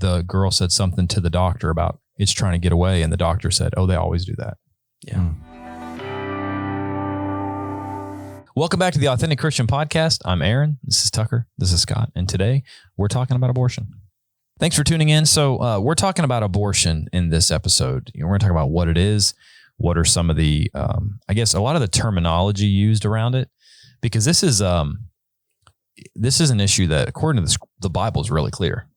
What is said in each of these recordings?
the girl said something to the doctor about it's trying to get away, and the doctor said, "Oh, they always do that." Yeah. Welcome back to the Authentic Christian Podcast. I'm Aaron. This is Tucker. This is Scott. And today we're talking about abortion. Thanks for tuning in. So we're talking about abortion in this episode. We're going to talk about what it is. What are some of the, I guess, a lot of the terminology used around it, because this is an issue that, according to the Bible, is really clear.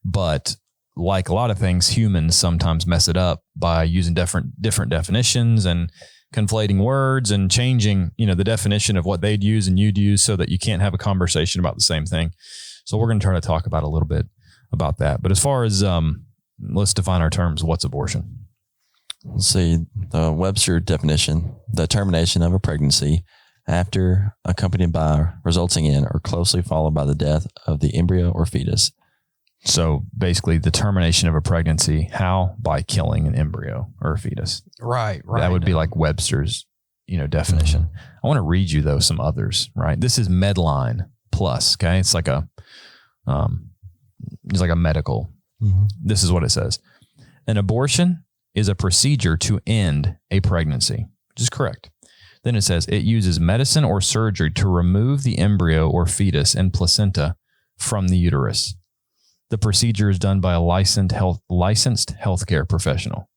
But like a lot of things, humans sometimes mess it up by using different definitions and conflating words and changing, the definition of what they'd use and you'd use so that you can't have a conversation about the same thing. So we're going to try to talk about a little bit about that. But as far as, let's define our terms. What's abortion? Let's see, the Webster definition: the termination of a pregnancy after, accompanied by, resulting in, or closely followed by the death of the embryo or fetus. So basically the termination of a pregnancy, how? By killing an embryo or a fetus. Right. That would be like Webster's, definition. Mm-hmm. I want to read you though some others, right? This is Medline Plus. Okay. It's like a medical. Mm-hmm. This is what it says. An abortion is a procedure to end a pregnancy, which is correct. Then it says it uses medicine or surgery to remove the embryo or fetus and placenta from the uterus. The procedure is done by a licensed healthcare professional.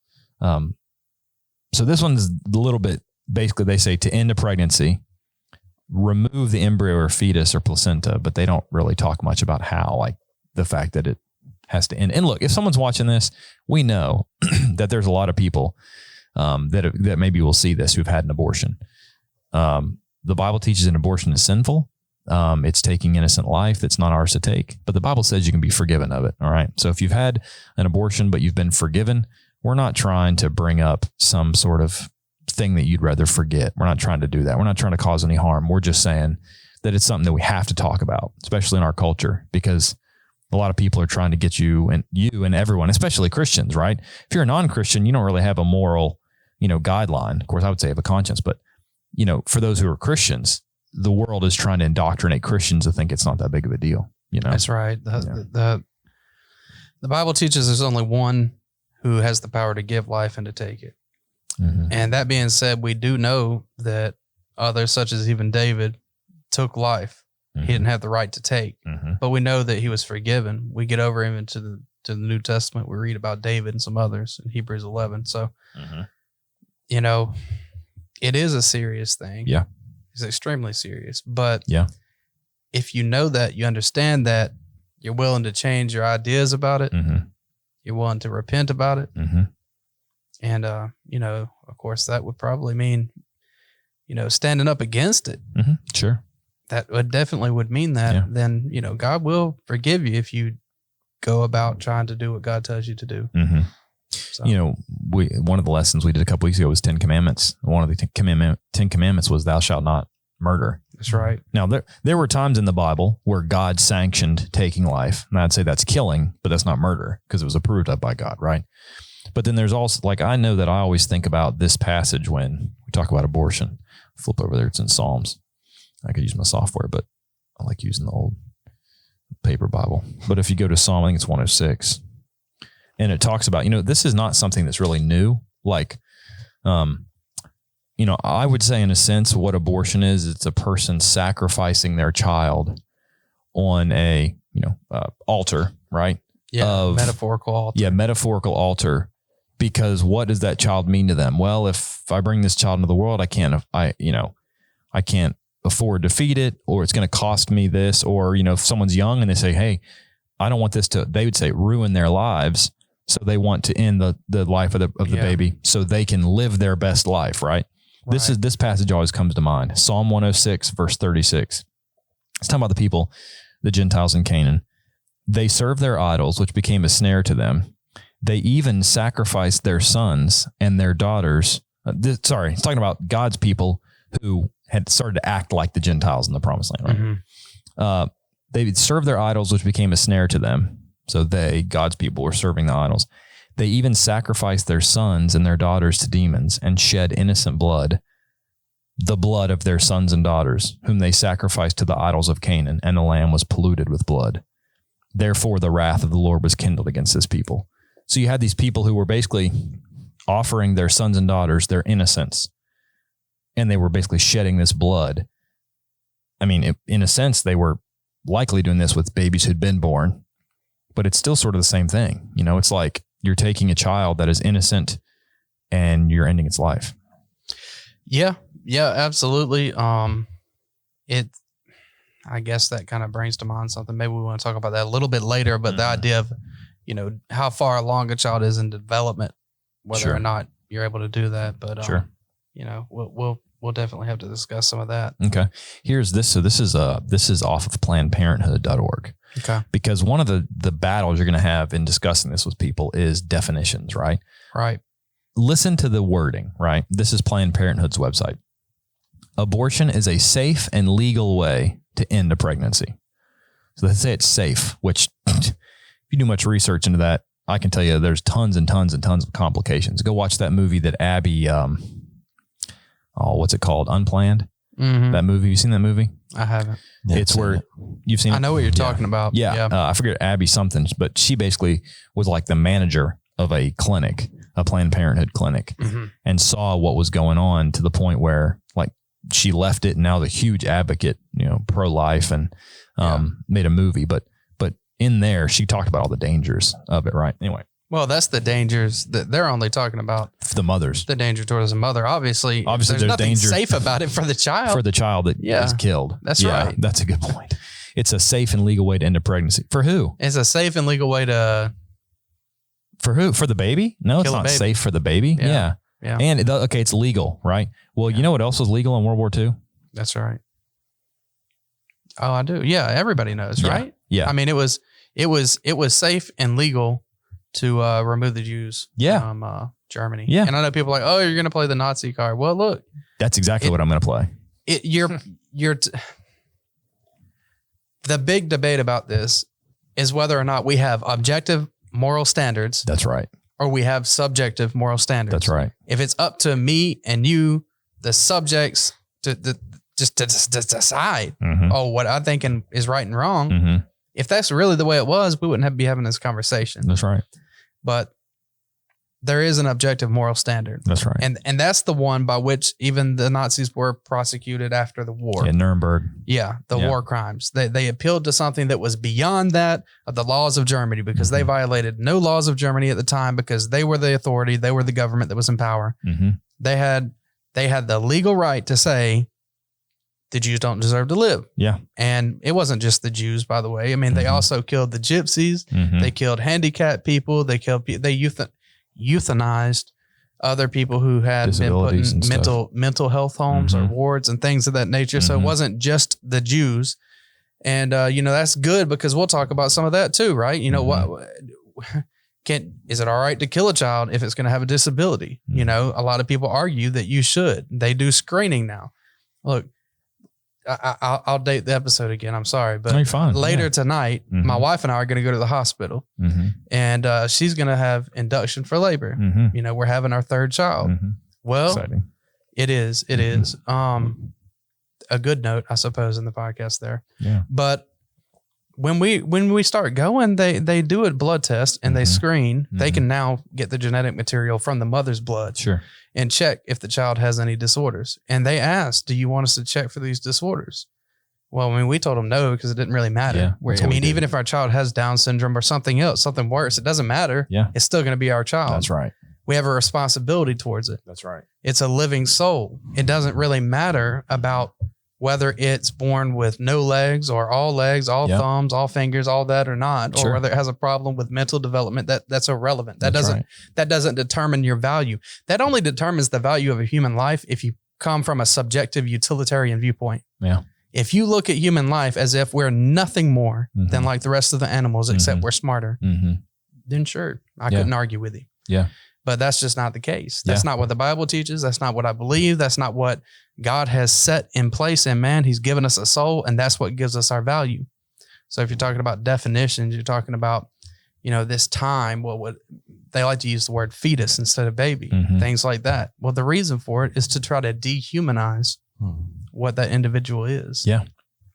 So this one's a little bit, basically they say to end a pregnancy, remove the embryo or fetus or placenta, but they don't really talk much about how, like the fact that it has to end. And look, if someone's watching this, we know that there's a lot of people that maybe will see this who've had an abortion. The Bible teaches an abortion is sinful. It's taking innocent life that's not ours to take, but the Bible says you can be forgiven of it. All right. So if you've had an abortion, but you've been forgiven, we're not trying to bring up some sort of thing that you'd rather forget. We're not trying to do that. We're not trying to cause any harm. We're just saying that it's something that we have to talk about, especially in our culture, because a lot of people are trying to get you and everyone, especially Christians, right? If you're a non-Christian, you don't really have a moral, guideline. Of course, I would say have a conscience, but for those who are Christians, the world is trying to indoctrinate Christians to think it's not that big of a deal. That's right. The Bible teaches there's only one who has the power to give life and to take it. Mm-hmm. And that being said, we do know that others, such as even David, took life. Mm-hmm. He didn't have the right to take, mm-hmm. but we know that he was forgiven. We get over him into the New Testament. We read about David and some others in Hebrews 11. So, mm-hmm. It is a serious thing. Yeah. It's extremely serious, but yeah, if you know that, you understand that, you're willing to change your ideas about it, mm-hmm. you're willing to repent about it, mm-hmm. and of course, that would probably mean, standing up against it. Mm-hmm. Sure, that would mean that. Yeah. Then God will forgive you if you go about trying to do what God tells you to do. Mm-hmm. So. One of the lessons we did a couple weeks ago was 10 Commandments. One of the 10 Commandments was thou shalt not murder. That's right. Now, there were times in the Bible where God sanctioned taking life. And I'd say that's killing, but that's not murder because it was approved of by God, right? But then there's also, I know that I always think about this passage when we talk about abortion. Flip over there, it's in Psalms. I could use my software, but I like using the old paper Bible. But if you go to Psalm, I think it's 106. And it talks about, this is not something that's really new. I would say in a sense what abortion is, it's a person sacrificing their child on a, altar, right? Yeah, metaphorical altar. Yeah, metaphorical altar. Because what does that child mean to them? Well, if I bring this child into the world, I can't afford to feed it, or it's going to cost me this, or, if someone's young and they say, hey, I don't want this to, they would say, ruin their lives. So they want to end the life of the baby so they can live their best life, right? This passage always comes to mind. Psalm 106, verse 36. It's talking about the people, the Gentiles in Canaan. They served their idols, which became a snare to them. They even sacrificed their sons and their daughters. It's talking about God's people who had started to act like the Gentiles in the promised land, right? Mm-hmm. They served their idols, which became a snare to them. So God's people, were serving the idols. They even sacrificed their sons and their daughters to demons and shed innocent blood, the blood of their sons and daughters, whom they sacrificed to the idols of Canaan, and the land was polluted with blood. therefore the wrath of the Lord was kindled against this people. So you had these people who were basically offering their sons and daughters their innocence, and they were basically shedding this blood. I mean, in a sense, they were likely doing this with babies who'd been born, but it's still sort of the same thing. You know, it's like you're taking a child that is innocent and you're ending its life. Yeah, absolutely. I guess that kind of brings to mind something. Maybe we want to talk about that a little bit later, but the idea of, you know, how far along a child is in development, whether or not you're able to do that. But, you know, we'll definitely have to discuss some of that. Okay. Here's this. So this is off of PlannedParenthood.org. Okay. Because one of the battles you're going to have in discussing this with people is definitions, right? Right. Listen to the wording, right? This is Planned Parenthood's website. Abortion is a safe and legal way to end a pregnancy. So they say it's safe, which if you do much research into that, I can tell you there's tons and tons and tons of complications. Go watch that movie that Abby, what's it called? Unplanned? Mm-hmm. That movie. You seen that movie? I haven't. It's where you've seen it. I know what you're talking about. Yeah. I forget Abby something, but she basically was like the manager of a clinic, a Planned Parenthood clinic, and saw what was going on to the point where like she left it and now the huge advocate, you know, pro-life and made a movie. But in there, she talked about all the dangers of it, right? Anyway. Well, that's the dangers that they're only talking about. The mothers. The danger towards the mother. Obviously there's nothing danger safe about it for the child. For the child that is killed. That's right. That's a good point. It's a safe and legal way to end a pregnancy. For who? It's a safe and legal way to... For who? For the baby? No, it's not safe for the baby. Yeah. And it's legal, right? Well, you know what else was legal in World War II? That's right. Oh, I do. Yeah, everybody knows, right? Yeah. I mean, it was safe and legal to remove the Jews from Germany. Yeah. And I know people are like, oh, you're going to play the Nazi card. Well, look. That's exactly what I'm going to play. The big debate about this is whether or not we have objective moral standards. That's right. Or we have subjective moral standards. That's right. If it's up to me and you, the subjects, to decide, what I think is right and wrong. If that's really the way it was, we wouldn't be having this conversation. That's right. But there is an objective moral standard. That's right. And that's the one by which even the Nazis were prosecuted after the war. In Nuremberg. Yeah, the war crimes. They appealed to something that was beyond that of the laws of Germany because they violated no laws of Germany at the time because they were the authority. They were the government that was in power. They had the legal right to say the Jews don't deserve to live. Yeah. And it wasn't just the Jews, by the way. I mean, they also killed the gypsies. They killed handicapped people. They euthanized other people who had been put in mental health homes or wards and things of that nature. So it wasn't just the Jews. And, that's good because we'll talk about some of that too, right? You know, is it all right to kill a child if it's going to have a disability? You know, a lot of people argue that you should. They do screening now. Look, I'll date the episode again. I'm sorry, but later tonight, my wife and I are going to go to the hospital, and she's going to have induction for labor. You know, we're having our third child. Well, exciting. It is. It is. A good note, I suppose, in the podcast there. Yeah. But when we start going, they do a blood test and they screen. They can now get the genetic material from the mother's blood. Sure. And check if the child has any disorders. And they asked, do you want us to check for these disorders? Well, I mean, we told them no because it didn't really matter. Yeah, even if our child has Down syndrome or something else, something worse, it doesn't matter. Yeah. It's still going to be our child. That's right. We have a responsibility towards it. That's right. It's a living soul. It doesn't really matter about whether it's born with no legs or all legs, all thumbs, all fingers, all that or not, or whether it has a problem with mental development. That's irrelevant. That doesn't determine your value. That only determines the value of a human life if you come from a subjective utilitarian viewpoint. Yeah. If you look at human life as if we're nothing more than like the rest of the animals, except we're smarter, then sure, I couldn't argue with you. Yeah. But that's just not the case. That's not what the Bible teaches. That's not what I believe. That's not what God has set in place in man. He's given us a soul, and that's what gives us our value. So if you're talking about definitions, you're talking about, this time, what they like to use the word fetus instead of baby, things like that. Well, the reason for it is to try to dehumanize what that individual is. Yeah.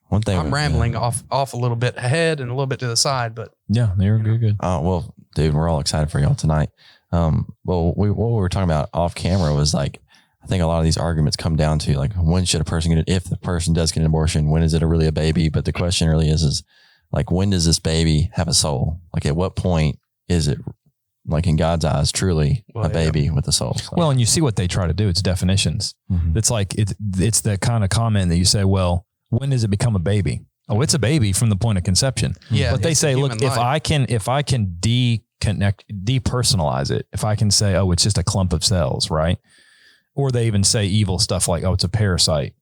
One thing I'm rambling off a little bit ahead and a little bit to the side, but yeah, you're good. Well, dude, we're all excited for y'all tonight. What we were talking about off camera was like, I think a lot of these arguments come down to like, when should a person get it? If the person does get an abortion, when is it really a baby? But the question really is like, when does this baby have a soul? Like, at what point is it, like in God's eyes, truly a baby with a soul? So. Well, and you see what they try to do. It's definitions. Mm-hmm. It's like, it's the kind of comment that you say, well, when does it become a baby? Oh, it's a baby from the point of conception. Yeah. But they say, look, if I can depersonalize it, if I can say, oh, it's just a clump of cells, right? Or they even say evil stuff like, oh, it's a parasite.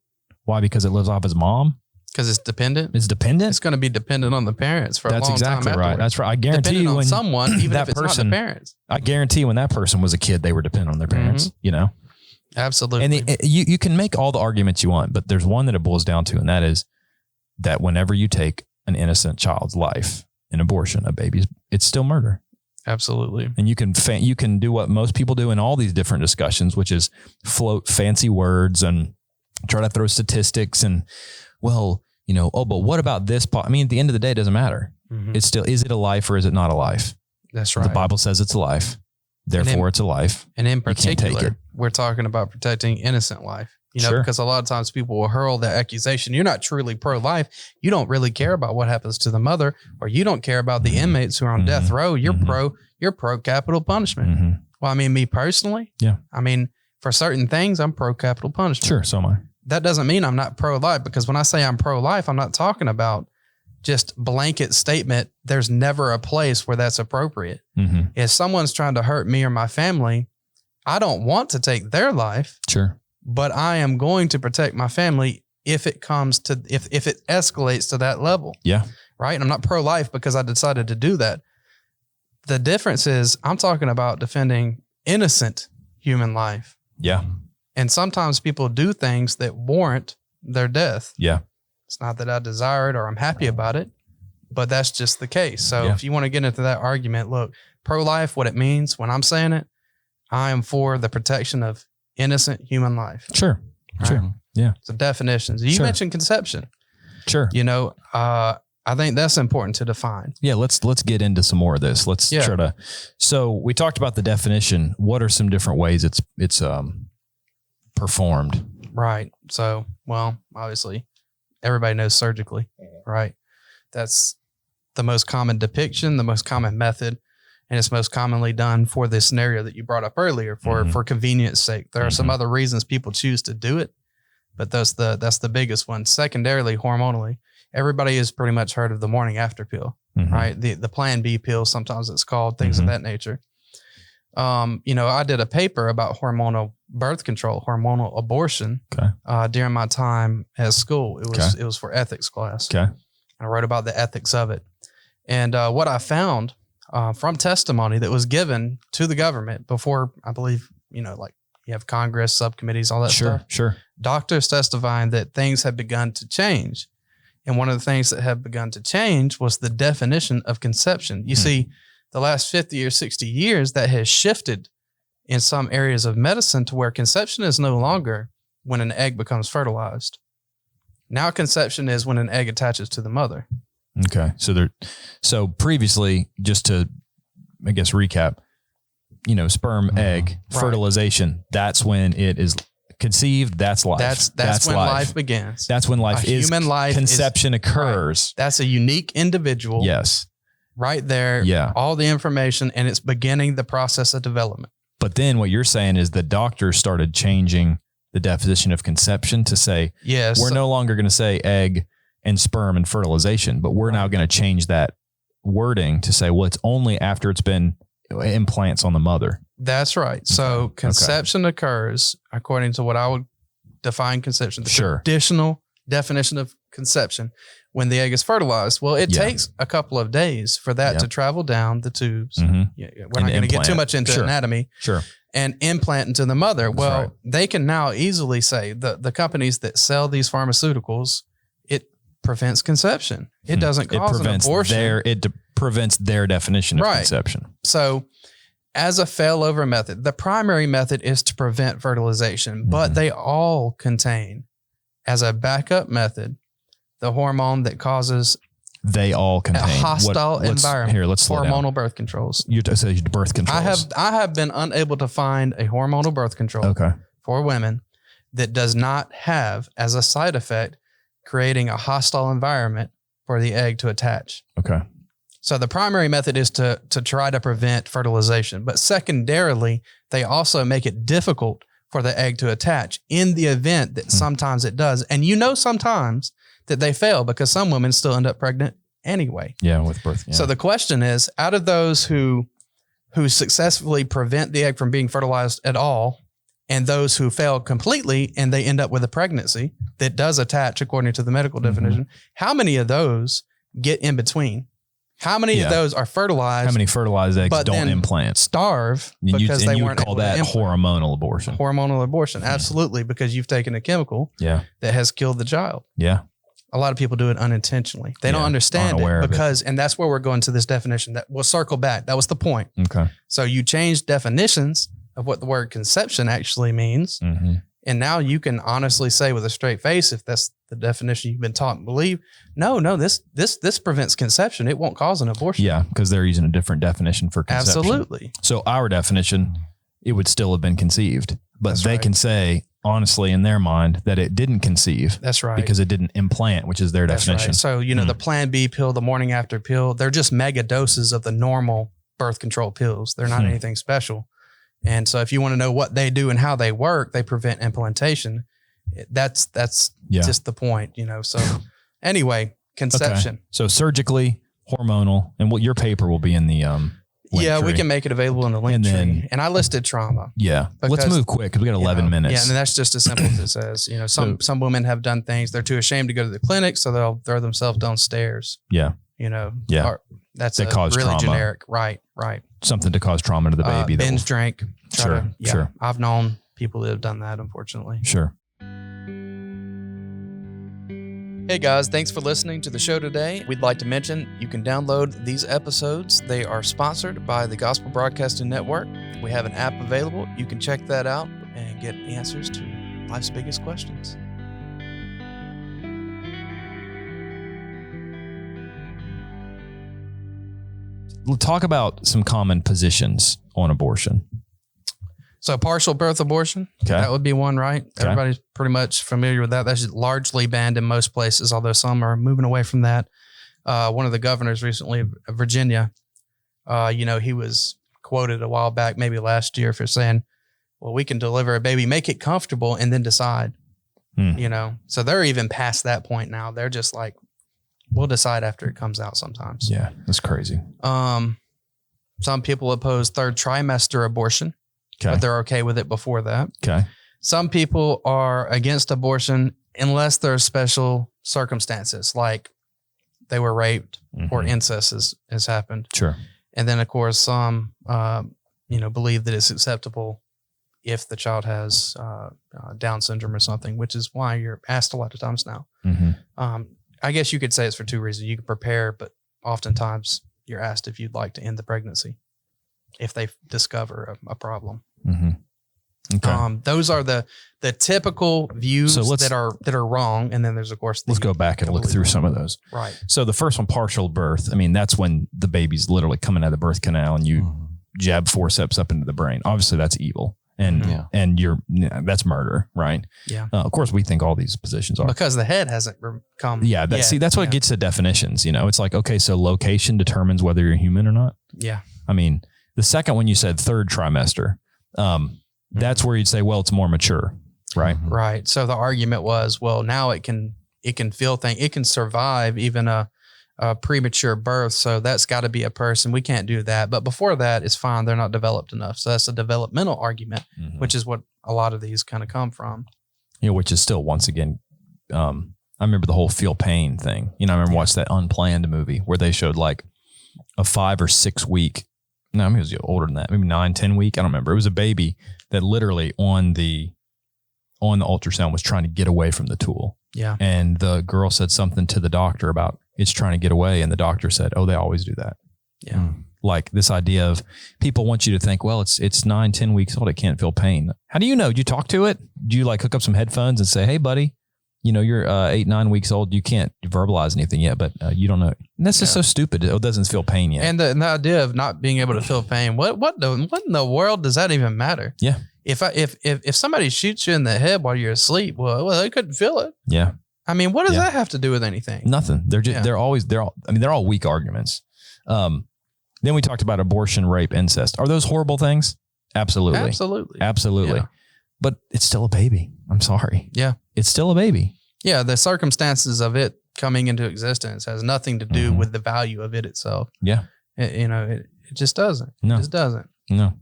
Why? Because it lives off his mom? Because it's dependent. It's dependent? It's going to be dependent on the parents for a long time. That's exactly right. That's right. I guarantee you, when someone, even that if it's person, not the parents. I guarantee when that person was a kid, they were dependent on their parents, you know? Absolutely. And you can make all the arguments you want, but there's one that it boils down to, and that is that whenever you take an innocent child's life, an abortion, a baby's, it's still murder. Absolutely. And you can do what most people do in all these different discussions, which is float fancy words and try to throw statistics and, well, you know, oh, but what about this? I mean, at the end of the day, it doesn't matter. Mm-hmm. It's still, is it a life or is it not a life? That's right. The Bible says it's a life. Therefore, it's a life. And in particular, we're talking about protecting innocent life. You know, because a lot of times people will hurl that accusation. You're not truly pro-life. You don't really care about what happens to the mother, or you don't care about the inmates who are on death row. You're pro capital punishment. Mm-hmm. Well, I mean, me personally, I mean, for certain things, I'm pro capital punishment. Sure, so am I. That doesn't mean I'm not pro-life, because when I say I'm pro-life, I'm not talking about just blanket statement. There's never a place where that's appropriate. Mm-hmm. If someone's trying to hurt me or my family, I don't want to take their life. Sure. But I am going to protect my family if it comes to, if it escalates to that level. Yeah. Right. And I'm not pro-life because I decided to do that. The difference is I'm talking about defending innocent human life. Yeah. And sometimes people do things that warrant their death. Yeah. It's not that I desire it or I'm happy about it, but that's just the case. So if you want to get into that argument, look, pro-life, what it means when I'm saying it, I am for the protection of innocent human life. Sure. Right? Sure. Yeah. So definitions. You mentioned conception. Sure. You know, I think that's important to define. Yeah. Let's get into some more of this. Let's try to. So we talked about the definition. What are some different ways it's performed? Right. So, well, obviously everybody knows surgically, right? That's the most common depiction, the most common method. And it's most commonly done for the scenario that you brought up earlier for convenience sake. There are some other reasons people choose to do it, but that's the biggest one. Secondarily, hormonally, everybody has pretty much heard of the morning after pill, right? The Plan B pill, sometimes it's called, things of that nature. You know, I did a paper about hormonal birth control, hormonal abortion during my time at school. It was for ethics class. Okay. I wrote about the ethics of it. And what I found from testimony that was given to the government before, I believe, you know, like you have Congress, subcommittees, all that stuff. Sure. Doctors testifying that things have begun to change. And one of the things that have begun to change was the definition of conception. You see, the last 50 or 60 years, that has shifted in some areas of medicine to where conception is no longer when an egg becomes fertilized. Now conception is when an egg attaches to the mother. Okay. So previously, just to, I guess, recap, you know, sperm, egg, fertilization, that's when it is conceived. That's life. That's when life begins. That's when life is. Human life. Conception occurs. Right. That's a unique individual. Yes. Right there. Yeah. All the information, and it's beginning the process of development. But then what you're saying is the doctors started changing the definition of conception to say, yes, we're no longer going to say egg and sperm and fertilization, but we're now going to change that wording to say, well, it's only after it's been implants on the mother. That's right. So conception occurs according to what I would define conception. The traditional definition of conception when the egg is fertilized. Well, it takes a couple of days for that to travel down the tubes. We're not going to get too much into anatomy. And implant into the mother. Well, they can now easily say the companies that sell these pharmaceuticals, it prevents conception. It doesn't cause an abortion. It prevents their definition of conception. So as a failover method, the primary method is to prevent fertilization, but they all contain, as a backup method, the hormone that causes they all contain a hostile environment. Here, let's slow hormonal down. birth controls. You say birth controls. I have been unable to find a hormonal birth control for women that does not have as a side effect creating a hostile environment for the egg to attach. Okay. So the primary method is to try to prevent fertilization, but secondarily, they also make it difficult for the egg to attach in the event that sometimes it does. And sometimes that they fail because some women still end up pregnant anyway. Yeah, with birth. Yeah. So the question is, out of those who successfully prevent the egg from being fertilized at all, and those who fail completely and they end up with a pregnancy that does attach according to the medical definition, how many of those get in between? How many of those are fertilized? How many fertilized eggs don't implant? Starve because they weren't call that hormonal abortion. Hormonal abortion, absolutely, because you've taken a chemical that has killed the child. Yeah. A lot of people do it unintentionally. They don't understand it because, and that's where we're going to this definition that we'll circle back. That was the point. Okay. So you change definitions of what the word conception actually means. Mm-hmm. And now you can honestly say with a straight face, if that's the definition you've been taught and believe, no, this prevents conception. It won't cause an abortion. Yeah, because they're using a different definition for conception. Absolutely. So our definition, it would still have been conceived, but they can say honestly in their mind that it didn't conceive. That's right. Because it didn't implant, which is their definition. Right. So, the Plan B pill, the morning after pill, they're just mega doses of the normal birth control pills. They're not anything special. And so if you want to know what they do and how they work, they prevent implantation. That's just the point, So anyway, conception. Okay. So surgically, hormonal, and what your paper will be in the link we tree. can make it available in the link tree. And I listed trauma. Yeah. Let's move quick because we got 11 minutes. Yeah, and that's just as simple as it says. Some women have done things. They're too ashamed to go to the clinic, so they'll throw themselves downstairs. Yeah. That's that cause really trauma. Generic. Right. Something to cause trauma to the baby. Binge drink. Sure. I've known people that have done that, unfortunately. Sure. Hey guys, thanks for listening to the show today. We'd like to mention you can download these episodes. They are sponsored by the Gospel Broadcasting Network. We have an app available. You can check that out and get answers to life's biggest questions. We'll talk about some common positions on abortion. So partial birth abortion, that would be one, right? Okay. Everybody's pretty much familiar with that. That's largely banned in most places, although some are moving away from that. One of the governors recently of Virginia, he was quoted a while back, maybe last year, for saying, well, we can deliver a baby, make it comfortable, and then decide, So they're even past that point now. They're just like, we'll decide after it comes out sometimes. Yeah, that's crazy. Some people oppose third trimester abortion. Okay. But they're okay with it before that. Okay. Some people are against abortion unless there are special circumstances, like they were raped or incest has happened. Sure. And then, of course, some, believe that it's acceptable if the child has Down syndrome or something, which is why you're asked a lot of times now. I guess you could say it's for two reasons. You can prepare, but oftentimes you're asked if you'd like to end the pregnancy if they discover a problem. Okay. Those are the typical views that are wrong. And then there's, of course, let's go back and look through some of those. Right. So the first one, partial birth. I mean, that's when the baby's literally coming out of the birth canal and you jab forceps up into the brain. Obviously that's evil. And that's murder, right? Yeah. Of course, we think all these positions are. Because the head hasn't come. Yeah. That's what gets to definitions. It's like, okay, so location determines whether you're human or not. Yeah. I mean, the second one you said third trimester, that's where you'd say, well, it's more mature, right? Right. So the argument was, well, now it can feel things. It can survive even a premature birth. So that's got to be a person. We can't do that. But before that, it's fine. They're not developed enough. So that's a developmental argument, which is what a lot of these kind of come from. Which is still, once again, I remember the whole feel pain thing. I remember watching that Unplanned movie where they showed like a 5 or 6 week. No, I mean, it was older than that. Maybe 9, 10 week. I don't remember. It was a baby that literally on the ultrasound was trying to get away from the tool. Yeah. And the girl said something to the doctor about it's trying to get away. And the doctor said, oh, they always do that. Yeah. Like this idea of people want you to think, well, it's 9, 10 weeks old. It can't feel pain. How do you know? Do you talk to it? Do you like hook up some headphones and say, hey, buddy, you're 8-9 weeks old. You can't verbalize anything yet, but you don't know. And that's just so stupid. It doesn't feel pain yet. And the idea of not being able to feel pain, what in the world does that even matter? Yeah. If somebody shoots you in the head while you're asleep, well, they couldn't feel it. Yeah. I mean, what does that have to do with anything? Nothing. They're all weak arguments. Then we talked about abortion, rape, incest. Are those horrible things? Absolutely. Absolutely. Yeah. But it's still a baby. I'm sorry. Yeah. It's still a baby. Yeah. The circumstances of it coming into existence has nothing to do with the value of it itself. Yeah. It just doesn't. No. It just doesn't. No.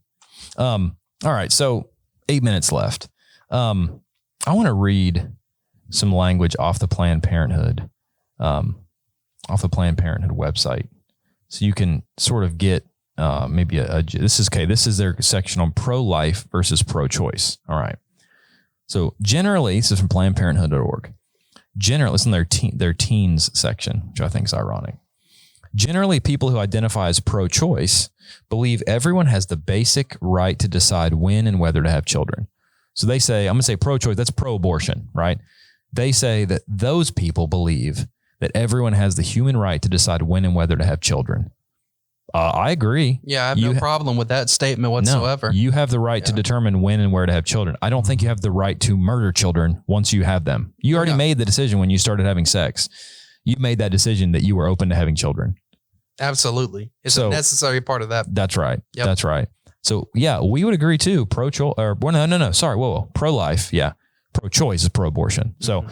All right. So 8 minutes left. I want to read some language off the Planned Parenthood website. So you can sort of get maybe this is their section on pro-life versus pro-choice. All right. So generally, this is from PlannedParenthood.org. Generally, it's in their teens section, which I think is ironic. Generally, people who identify as pro-choice believe everyone has the basic right to decide when and whether to have children. So they say, I'm going to say pro-choice, that's pro-abortion, right? They say that those people believe that everyone has the human right to decide when and whether to have children. I agree. Yeah, I have no problem with that statement whatsoever. No, you have the right to determine when and where to have children. I don't think you have the right to murder children once you have them. You already made the decision when you started having sex. You made that decision that you were open to having children. Absolutely. It's a necessary part of that. That's right. Yep. That's right. So yeah, we would agree too. Pro-choice, or no. Sorry. Whoa. Pro-life. Yeah. Pro-choice is pro-abortion. So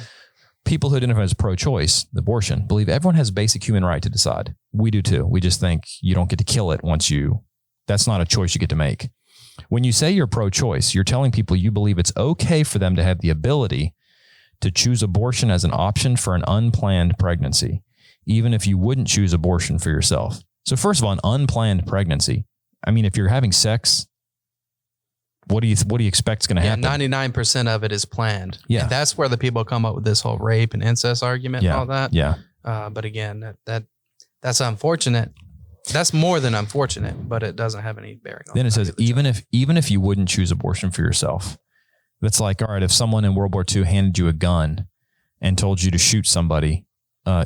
people who identify as pro-choice, abortion, believe everyone has a basic human right to decide. We do too. We just think you don't get to kill it that's not a choice you get to make. When you say you're pro-choice, you're telling people you believe it's okay for them to have the ability to choose abortion as an option for an unplanned pregnancy, even if you wouldn't choose abortion for yourself. So first of all, an unplanned pregnancy. I mean, if you're having sex, what do you expect is going to happen? 99% of it is planned. Yeah. And that's where the people come up with this whole rape and incest argument and all that. Yeah. But again, that's unfortunate. That's more than unfortunate, but it doesn't have any bearing on Then it says, even if you wouldn't choose abortion for yourself, that's like, all right, if someone in World War II handed you a gun and told you to shoot somebody,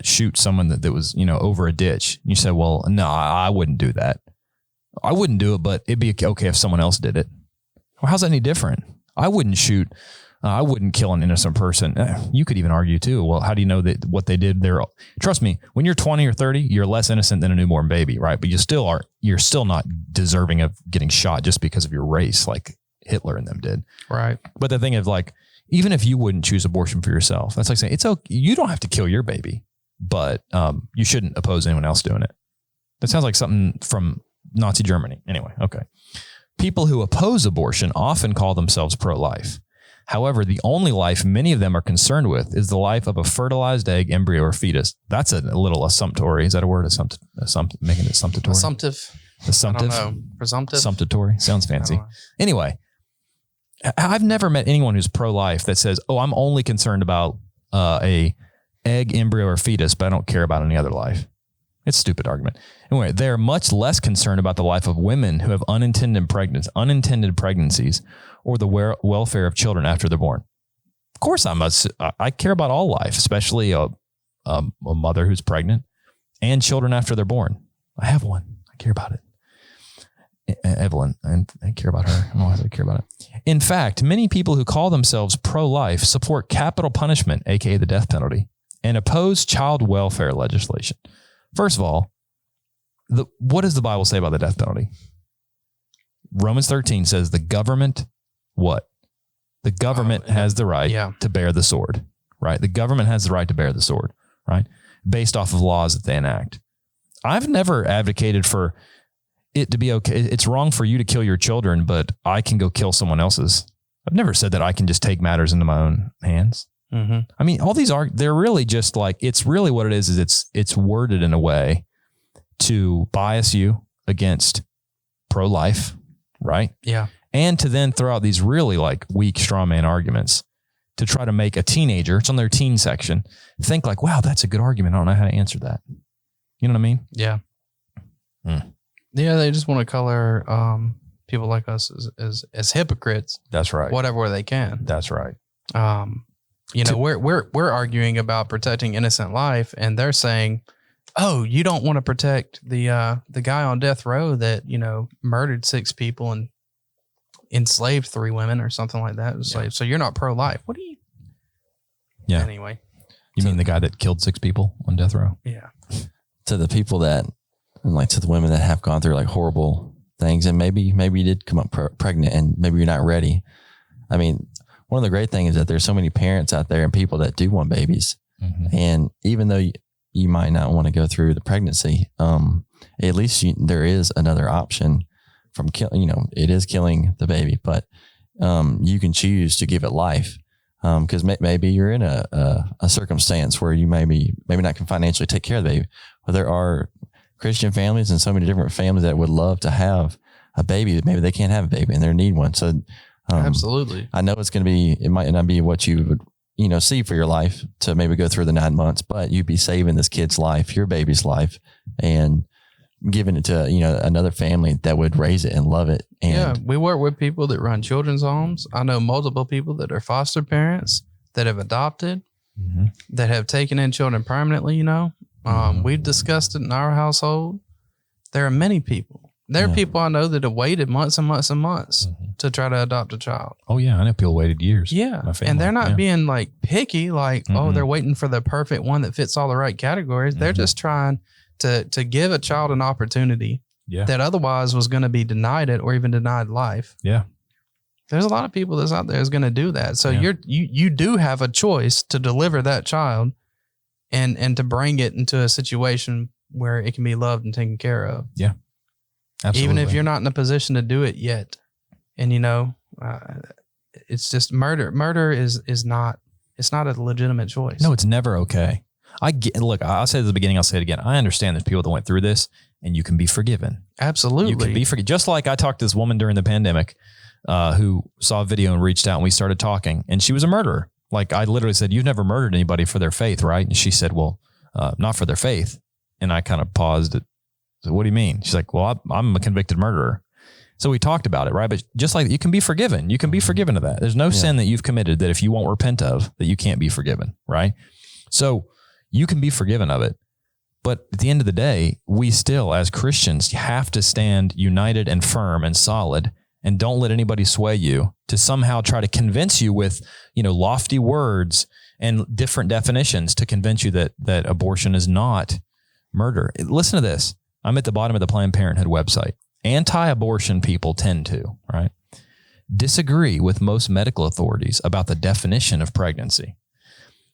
shoot someone that was, over a ditch, and you said, well, no, I wouldn't do that. I wouldn't do it, but it'd be okay if someone else did it. Well, how's that any different? I wouldn't shoot. I wouldn't kill an innocent person. You could even argue too. Well, how do you know that what they did there? Trust me, when you're 20 or 30, you're less innocent than a newborn baby, right? But you're still not deserving of getting shot just because of your race, like Hitler and them did. Right. But the thing is, like, even if you wouldn't choose abortion for yourself, that's like saying it's okay. You don't have to kill your baby, but you shouldn't oppose anyone else doing it. That sounds like something from Nazi Germany. Anyway, okay. People who oppose abortion often call themselves pro-life. However, the only life many of them are concerned with is the life of a fertilized egg, embryo, or fetus. That's a little assumptory. Is that a word? Making it assumptory? Assumptive. Assumptive? I don't know. Presumptive? Assumptory. Sounds fancy. Anyway, I've never met anyone who's pro-life that says, oh, I'm only concerned about a egg, embryo, or fetus, but I don't care about any other life. It's a stupid argument. Anyway, they're much less concerned about the life of women who have unintended pregnancies or the welfare of children after they're born. Of course, I care about all life, especially a mother who's pregnant and children after they're born. I have one. I care about it. Evelyn, and I care about her. I don't know why I care about it. In fact, many people who call themselves pro-life support capital punishment, aka the death penalty, and oppose child welfare legislation. First of all, what does the Bible say about the death penalty? Romans 13 says the government, what? The government has the right to bear the sword, right? The government has the right to bear the sword, right? Based off of laws that they enact. I've never advocated for it to be okay. It's wrong for you to kill your children, but I can go kill someone else's. I've never said that I can just take matters into my own hands. Mm-hmm. I mean, all these they're really just like, it's really what it is it's worded in a way to bias you against pro-life, right? Yeah. And to then throw out these really like weak straw man arguments to try to make a teenager, it's on their teen section, think like, wow, that's a good argument. I don't know how to answer that. You know what I mean? Yeah. Yeah. They just want to color people like us as hypocrites. That's right. Whatever way they can. That's right. You know, we're arguing about protecting innocent life, and they're saying, "Oh, you don't want to protect the guy on death row that, you know, murdered 6 people and enslaved 3 women or something like that." It's like, so you're not pro-life. What do you? Yeah. Anyway, you mean the guy that killed 6 people on death row? Yeah. To the people that, and like to the women that have gone through like horrible things, and maybe you did come up pregnant, and maybe you're not ready. I mean, one of the great things is that there's so many parents out there and people that do want babies. And even though you might not want to go through the pregnancy, at least there is another option from killing, you know, it is killing the baby, but you can choose to give it life. Because maybe you're in a circumstance where you maybe not can financially take care of the baby. But there are Christian families and so many different families that would love to have a baby, that maybe they can't have a baby and they need one. So absolutely. I know it might not be what you would, you know, see for your life to maybe go through the 9 months, but you'd be saving this kid's life, your baby's life, and giving it to, you know, another family that would raise it and love it. And yeah, we work with people that run children's homes. I know multiple people that are foster parents, that have adopted, that have taken in children permanently, you know. We've discussed it in our household. There are many people. There are people I know that have waited months and months and months to try to adopt a child. Oh yeah, I know people waited years. Yeah, and they're not being like picky, like oh, they're waiting for the perfect one that fits all the right categories. They're just trying to give a child an opportunity that otherwise was going to be denied it or even denied life. Yeah, there's a lot of people that's out there is going to do that. So you do have a choice to deliver that child and to bring it into a situation where it can be loved and taken care of. Yeah. Absolutely. Even if you're not in a position to do it yet. And, you know, it's just murder. Murder is not, it's not a legitimate choice. No, it's never okay. Look, I'll say it at the beginning, I'll say it again. I understand there's people that went through this and you can be forgiven. Absolutely. You can be forgiven. Just like I talked to this woman during the pandemic who saw a video and reached out and we started talking, and she was a murderer. Like I literally said, you've never murdered anybody for their faith, right? And she said, well, not for their faith. And I kind of paused. So what do you mean? She's like, well, I'm a convicted murderer. So we talked about it, right? But just like you can be forgiven, you can be forgiven of that. There's no sin that you've committed that if you won't repent of, that you can't be forgiven, right? So you can be forgiven of it. But at the end of the day, we still, as Christians, have to stand united and firm and solid, and don't let anybody sway you to somehow try to convince you with, you know, lofty words and different definitions to convince you that abortion is not murder. Listen to this. I'm at the bottom of the Planned Parenthood website. Anti-abortion people tend to, right, disagree with most medical authorities about the definition of pregnancy.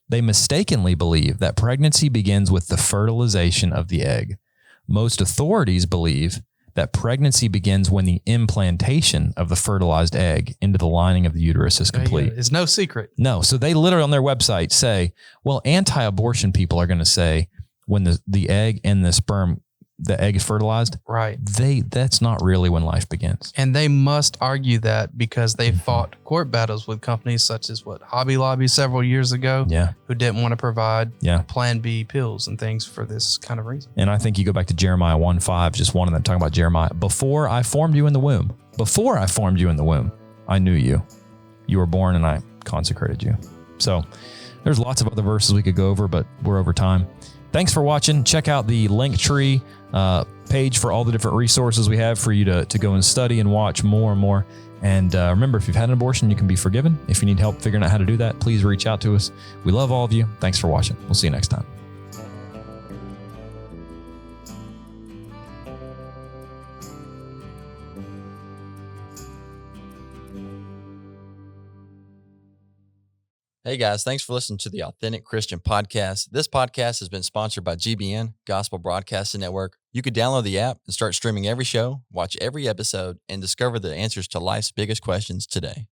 They mistakenly believe that pregnancy begins with the fertilization of the egg. Most authorities believe that pregnancy begins when the implantation of the fertilized egg into the lining of the uterus is complete. It's no secret. No. So they literally on their website say, well, anti-abortion people are going to say when the egg and the sperm, the egg is fertilized. Right. That's not really when life begins. And they must argue that because they fought court battles with companies such as Hobby Lobby several years ago, who didn't want to provide Plan B pills and things for this kind of reason. And I think you go back to Jeremiah 1:5, just one of them talking about Jeremiah. Before I formed you in the womb, I knew you. You were born and I consecrated you. So there's lots of other verses we could go over, but we're over time. Thanks for watching. Check out the Linktree page for all the different resources we have for you to go and study and watch more and more. And remember, if you've had an abortion, you can be forgiven. If you need help figuring out how to do that, please reach out to us. We love all of you. Thanks for watching. We'll see you next time. Hey guys, thanks for listening to the Authentic Christian Podcast. This podcast has been sponsored by GBN, Gospel Broadcasting Network. You could download the app and start streaming every show, watch every episode, and discover the answers to life's biggest questions today.